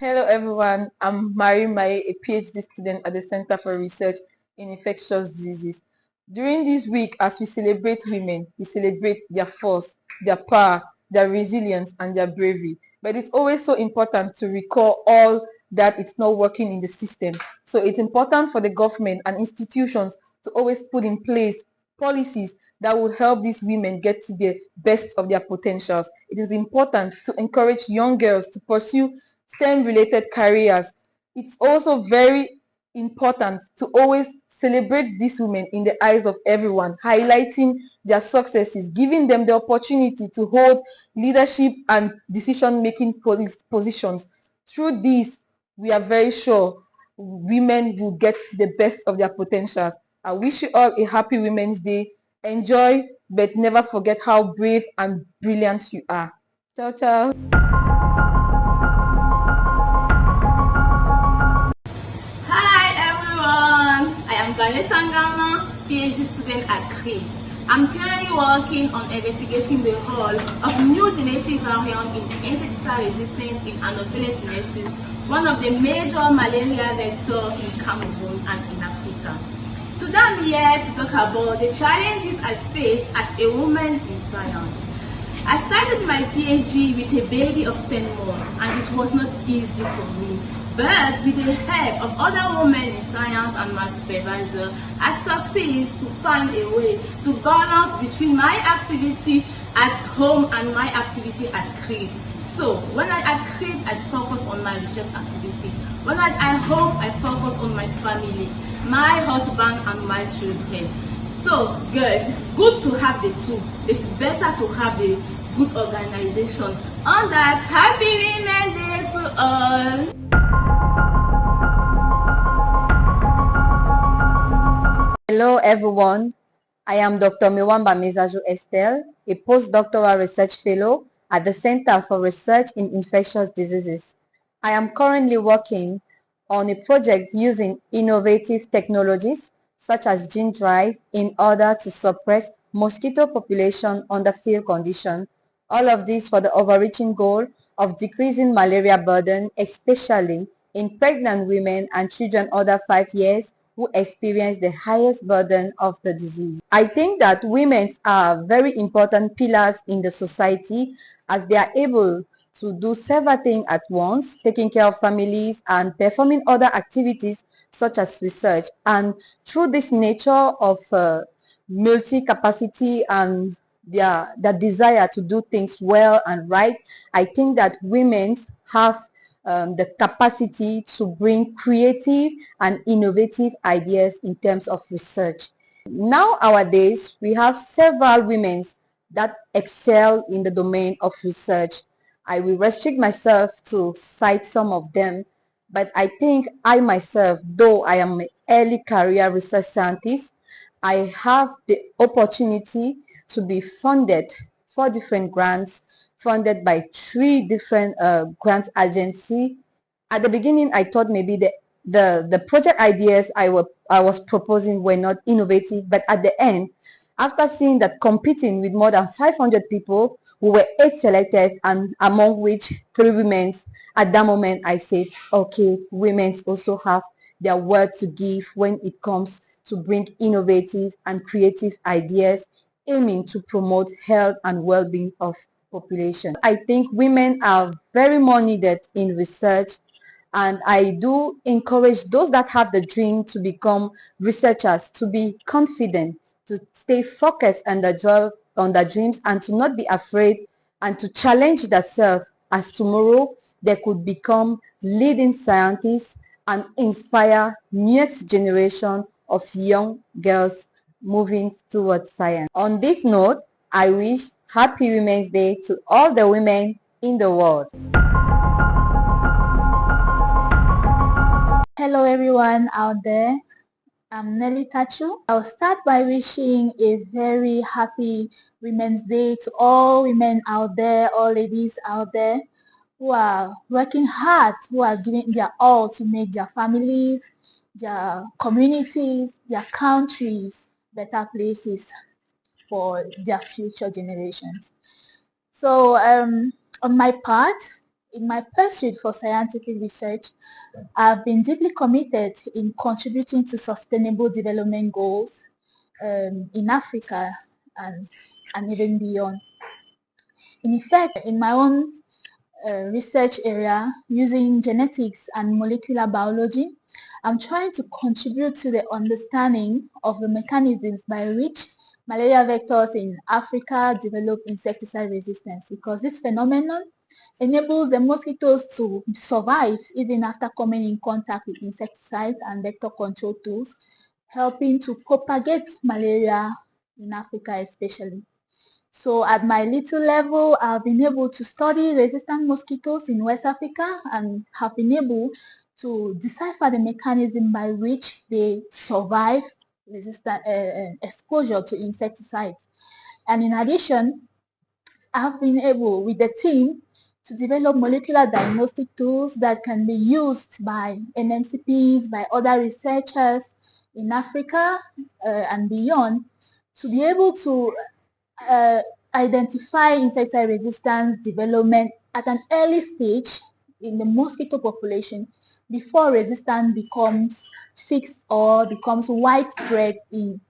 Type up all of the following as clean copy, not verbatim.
Hello everyone, I'm Mary Mae, a PhD student at the Center for Research in Infectious Diseases. During this week, as we celebrate women, we celebrate their force, their power, their resilience, and their bravery. But it's always so important to recall all that it's not working in the system. So it's important for the government and institutions to always put in place policies that will help these women get to the best of their potentials. It is important to encourage young girls to pursue STEM-related careers. It's also very important to always celebrate these women in the eyes of everyone, highlighting their successes, giving them the opportunity to hold leadership and decision-making positions. Through this, we are very sure women will get to the best of their potentials. I wish you all a happy Women's Day. Enjoy, but never forget how brave and brilliant you are. Ciao, ciao. I am Vanessa Ngama, PhD student at Crid. I'm currently working on investigating the role of new genetic variant in insecticide resistance in Anopheles tunessis, one of the major malaria vectors in Cameroon and in Africa. Today I'm here to talk about the challenges I face as a woman in science. I started my PhD with a baby of 10 months, and it was not easy for me. But with the help of other women in science and my supervisor, I succeeded to find a way to balance between my activity at home and my activity at Crid. So when I at Crid, I focus on my research activity. When I at home, I focus on my family, my husband and my children. So girls, it's good to have the two. It's better to have a good organization. On that, happy Women's Day to all. Hello everyone, I am Dr. Miwamba Mizaju Estelle, a postdoctoral research fellow at the Center for Research in Infectious Diseases. I am currently working on a project using innovative technologies such as gene drive in order to suppress mosquito population under field conditions. All of this for the overreaching goal of decreasing malaria burden, especially in pregnant women and children under 5 years who experience the highest burden of the disease. I think that women are very important pillars in the society as they are able to do several things at once, taking care of families and performing other activities such as research. And through this nature of multi-capacity and their desire to do things well and right, I think that women have the capacity to bring creative and innovative ideas in terms of research. Nowadays, we have several women that excel in the domain of research. I will restrict myself to cite some of them, but I think I myself, though I am an early career research scientist, I have the opportunity to be funded 4 different grants funded by 3 different grants agency. At the beginning, I thought maybe the project ideas I was proposing were not innovative, but at the end, after seeing that competing with more than 500 people, we were 8 selected, and among which 3 women. At that moment, I said, okay, women also have their word to give when it comes to bring innovative and creative ideas aiming to promote health and well-being of population. I think women are very more needed in research, and I do encourage those that have the dream to become researchers to be confident, to stay focused on their dreams, and to not be afraid and to challenge themselves, as tomorrow they could become leading scientists and inspire next generation of young girls moving towards science. On this note, I wish Happy Women's Day to all the women in the world. Hello everyone out there. I'm Nelly Tachu. I'll start by wishing a very happy Women's Day to all women out there, all ladies out there who are working hard, who are giving their all to make their families, their communities, their countries better places for their future generations. So on my part, In my pursuit for scientific research, I've been deeply committed in contributing to sustainable development goals in Africa and even beyond. In effect, in my own research area using genetics and molecular biology, I'm trying to contribute to the understanding of the mechanisms by which malaria vectors in Africa develop insecticide resistance, because this phenomenon enables the mosquitoes to survive even after coming in contact with insecticides and vector control tools, helping to propagate malaria in Africa especially. So at my little level, I've been able to study resistant mosquitoes in West Africa and have been able to decipher the mechanism by which they survive resistant exposure to insecticides. And in addition, I've been able, with the team, to develop molecular diagnostic tools that can be used by NMCPs, by other researchers in Africa and beyond, to be able to uh, identify insecticide resistance development at an early stage in the mosquito population before resistance becomes fixed or becomes widespread in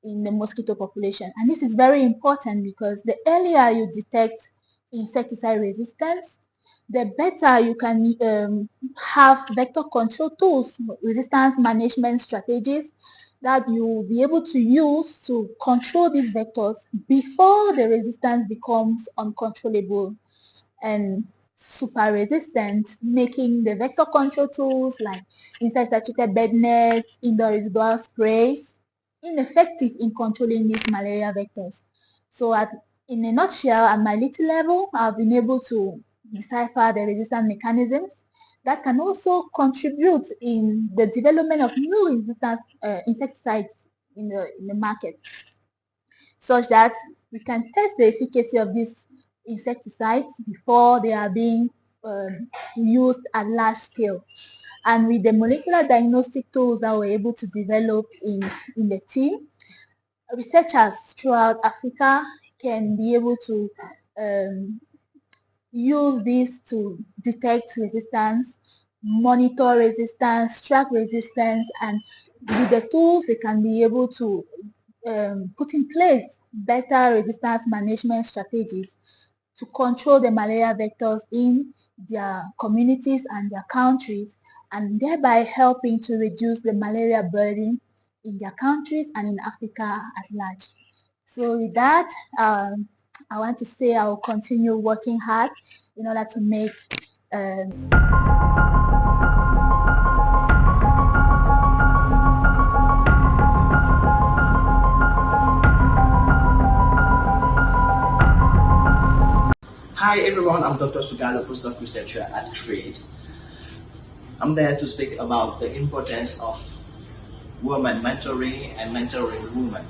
the mosquito population. And this is very important because the earlier you detect insecticide resistance, the better you can have vector control tools, resistance management strategies that you will be able to use to control these vectors before the resistance becomes uncontrollable and super resistant, making the vector control tools like insect-treated bed nets, indoor residual sprays ineffective in controlling these malaria vectors. So in a nutshell, at my little level, I've been able to decipher the resistance mechanisms that can also contribute in the development of new resistance insecticides in the market, such that we can test the efficacy of these insecticides before they are being used at large scale. And with the molecular diagnostic tools that we're able to develop in the team, researchers throughout Africa can be able to use this to detect resistance, monitor resistance, track resistance, and with the tools they can be able to put in place better resistance management strategies to control the malaria vectors in their communities and their countries, and thereby helping to reduce the malaria burden in their countries and in Africa at large. So with that, I want to say I will continue working hard in order to make Hi everyone, I'm Dr. Sugalo, postdoc researcher at Crid. I'm there to speak about the importance of women mentoring and mentoring women.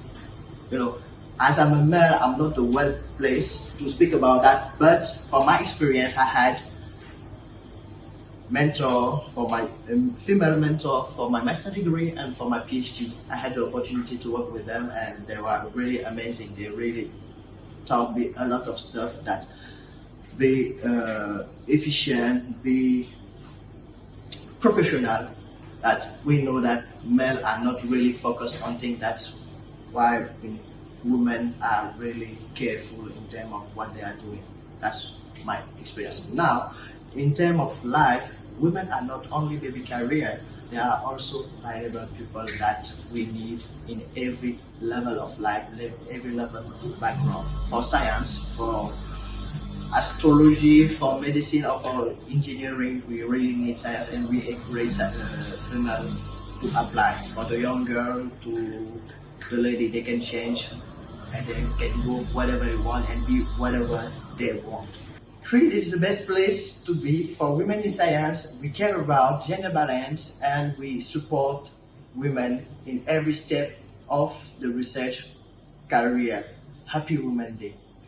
You know, as I'm a male, I'm not well placed to speak about that, but from my experience, I had mentor for my female mentor for my master's degree and for my PhD. I had the opportunity to work with them and they were really amazing. They really taught me a lot of stuff that be efficient, be professional, that we know that men are not really focused on things. That's why women are really careful in terms of what they are doing. That's my experience. Now, in terms of life, women are not only baby career, they are also valuable people that we need in every level of life, every level of background. For science, for astrology, for medicine, or for engineering, we really need science, and we encourage female to apply. For the young girl to the lady, they can change and they can go whatever they want and be whatever they want. Crid is the best place to be for women in science. We care about gender balance and we support women in every step of the research career. Happy Women's Day.